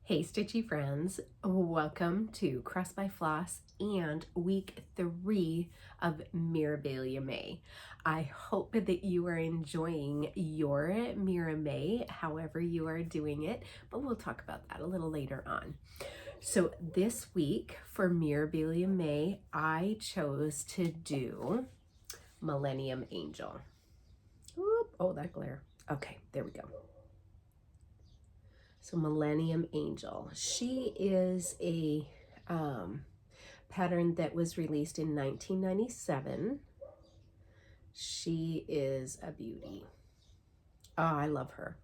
Hey Stitchy friends, welcome to Cross by Floss and week 3 of Mirabilia May. I hope that you are enjoying your Miramay, however you are doing it, but we'll talk about that a little later on. So this week for Mirabilia May, I chose to do Millennium Angel. Oop, oh, that glare. Okay, there we go. So Millennium Angel, she is a pattern that was released in 1997. She is a beauty. Oh, I love her.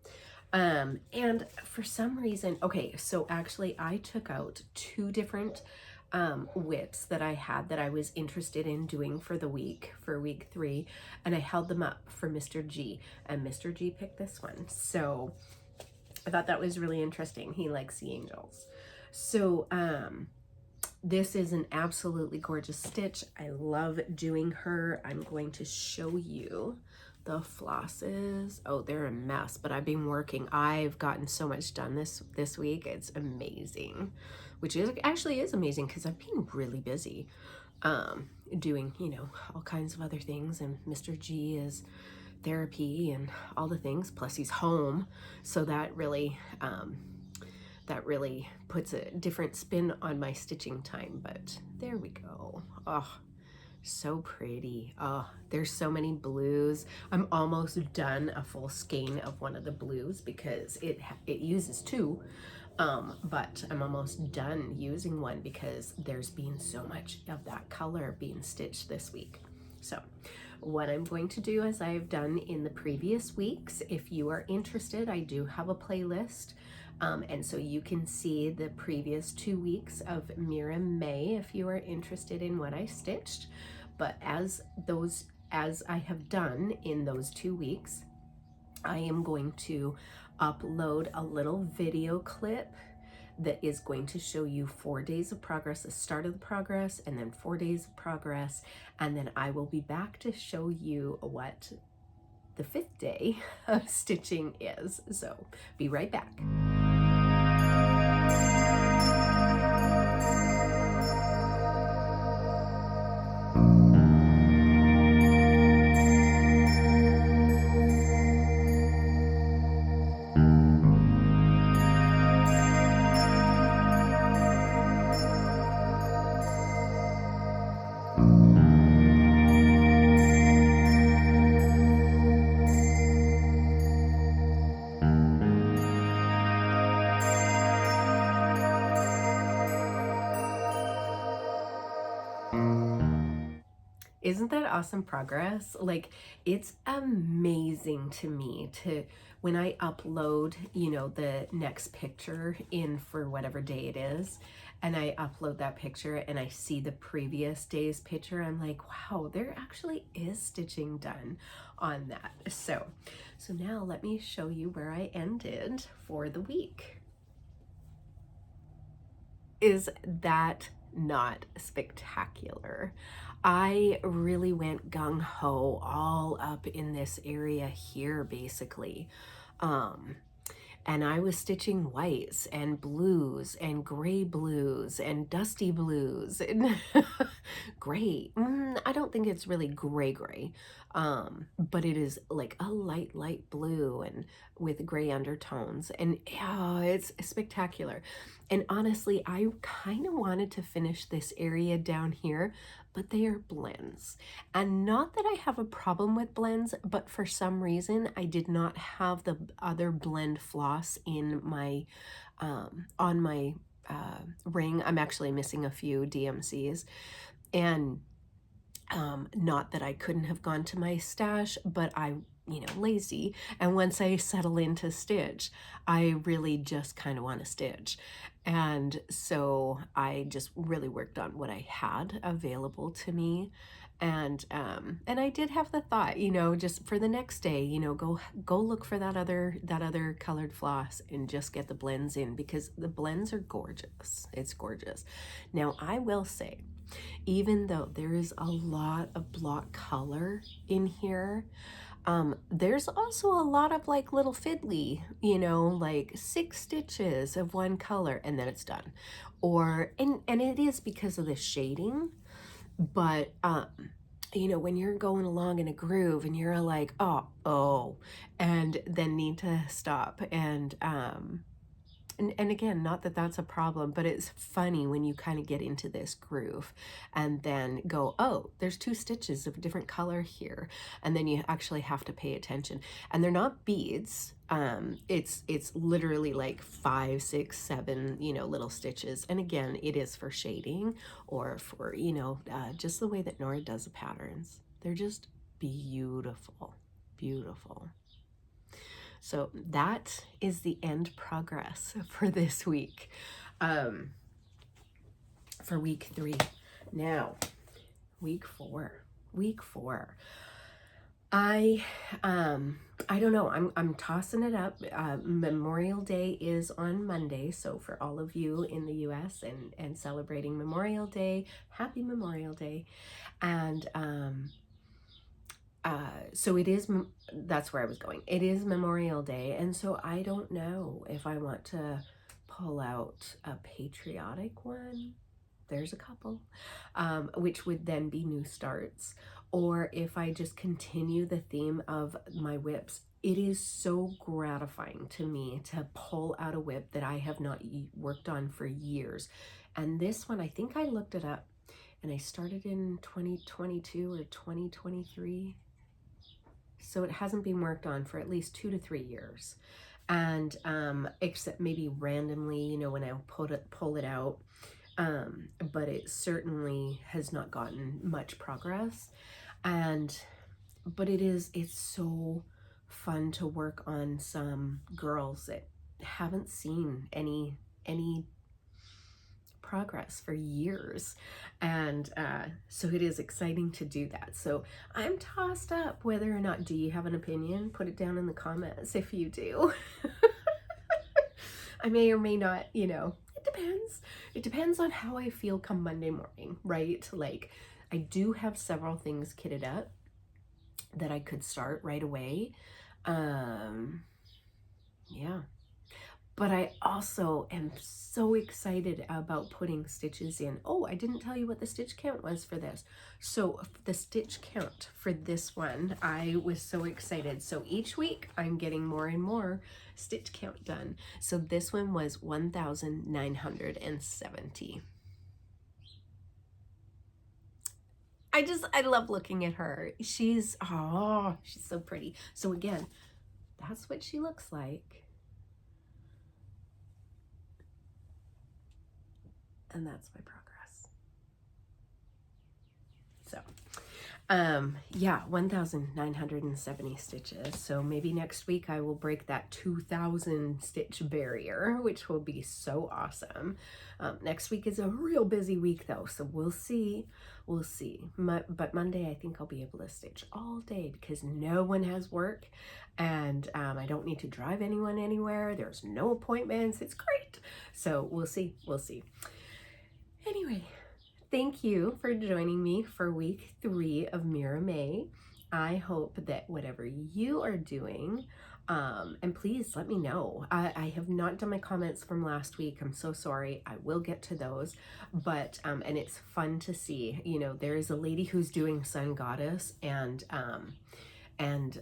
And for some reason, okay, so actually I took out 2 different widths that I had that I was interested in doing for the week, for week 3, and I held them up for Mr. G, and Mr. G picked this one. So I thought that was really interesting. He likes sea angels. So this is an absolutely gorgeous stitch. I love doing her. I'm going to show you the flosses. Oh, they're a mess, but I've been working. I've gotten so much done this week. It's amazing, which is actually is amazing because I've been really busy doing, you know, all kinds of other things, and Mr. G is therapy and all the things, plus he's home, so that really puts a different spin on my stitching time. But there we go. Oh, so pretty. Oh, there's so many blues. I'm almost done a full skein of one of the blues because it uses 2, but I'm almost done using one because there's been so much of that color being stitched this week. So what I'm going to do, as I've done in the previous weeks, if you are interested, I do have a playlist. And so you can see the previous 2 weeks of Miramay if you are interested in what I stitched. But as I have done in those 2 weeks, I am going to upload a little video clip that is going to show you 4 days of progress, the start of the progress, and then 4 days of progress. And then I will be back to show you what the 5th day of stitching is. So be right back. Isn't that awesome progress? Like, it's amazing to me to, when I upload, you know, the next picture in for whatever day it is, and I upload that picture and I see the previous day's picture, I'm like, wow, there actually is stitching done on that. So now let me show you where I ended for the week. Is that not spectacular? I really went gung-ho all up in this area here, basically. And I was stitching whites and blues and gray blues and dusty blues and gray. I don't think it's really gray, but it is like a light blue and with gray undertones, and it's spectacular. And honestly, I kind of wanted to finish this area down here, but they are blends. And not that I have a problem with blends, but for some reason I did not have the other blend floss in my on my ring. I'm actually missing a few DMCs, and not that I couldn't have gone to my stash, but I, you know, lazy. And once I settle into stitch, I really just kind of want to stitch. And so I just really worked on what I had available to me. And I did have the thought, you know, just for the next day, you know, go look for that other colored floss and just get the blends in, because the blends are gorgeous. It's gorgeous. Now, I will say, even though there is a lot of block color in here, There's also a lot of like little fiddly, you know, like 6 stitches of one color and then it's done. Or, and it is because of the shading, but, you know, when you're going along in a groove and you're like, oh, and then need to stop and again, not that that's a problem, but it's funny when you kind of get into this groove and then go, oh, there's 2 stitches of a different color here. And then you actually have to pay attention. And they're not beads. It's literally like 5, 6, 7, you know, little stitches. And again, it is for shading or for, you know, just the way that Nora does the patterns. They're just beautiful, beautiful. So that is the end progress for this week, for week 3. Now, week 4. I don't know. I'm tossing it up. Memorial Day is on Monday, so for all of you in the U.S. and celebrating Memorial Day, happy Memorial Day, and so it is, that's where I was going. It is Memorial Day, and so I don't know if I want to pull out a patriotic one. There's a couple, which would then be new starts, or if I just continue the theme of my whips. It is so gratifying to me to pull out a whip that I have not worked on for years. And this one, I think I looked it up, and I started in 2022 or 2023. So it hasn't been worked on for at least 2 to 3 years. And except maybe randomly, you know, when I pull it out. But it certainly has not gotten much progress. But it's so fun to work on some girls that haven't seen any progress for years, and so it is exciting to do that. So I'm tossed up whether or not, do you have an opinion? Put it down in the comments if you do. I may or may not, you know, it depends on how I feel come Monday morning, right? Like, I do have several things kitted up that I could start right away. Yeah. But I also am so excited about putting stitches in. Oh, I didn't tell you what the stitch count was for this. So the stitch count for this one, I was so excited. So each week I'm getting more and more stitch count done. So this one was 1,970. I love looking at her. She's so pretty. So again, that's what she looks like. And that's my progress. So, yeah, 1,970 stitches. So maybe next week I will break that 2,000 stitch barrier, which will be so awesome. Next week is a real busy week though, so we'll see. But Monday I think I'll be able to stitch all day because no one has work, and I don't need to drive anyone anywhere. There's no appointments. It's great. So we'll see. Anyway, thank you for joining me for week 3 of Miramay. I hope that whatever you are doing, and please let me know. I have not done my comments from last week. I'm so sorry. I will get to those. But, and it's fun to see, you know, there is a lady who's doing Sun Goddess, and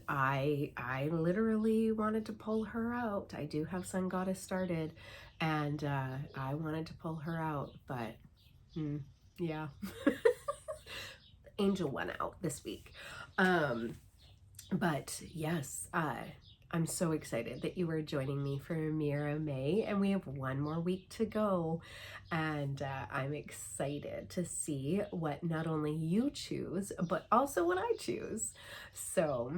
I literally wanted to pull her out. I do have Sun Goddess started, and I wanted to pull her out, but yeah. Angel went out this week. But yes, I'm so excited that you are joining me for Miramay, and we have one more week to go, and I'm excited to see what not only you choose, but also what I choose. So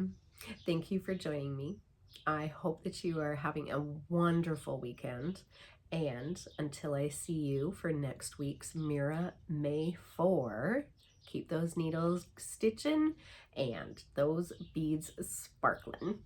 thank you for joining me. I hope that you are having a wonderful weekend. And until I see you for next week's Miramay 4, keep those needles stitching and those beads sparkling.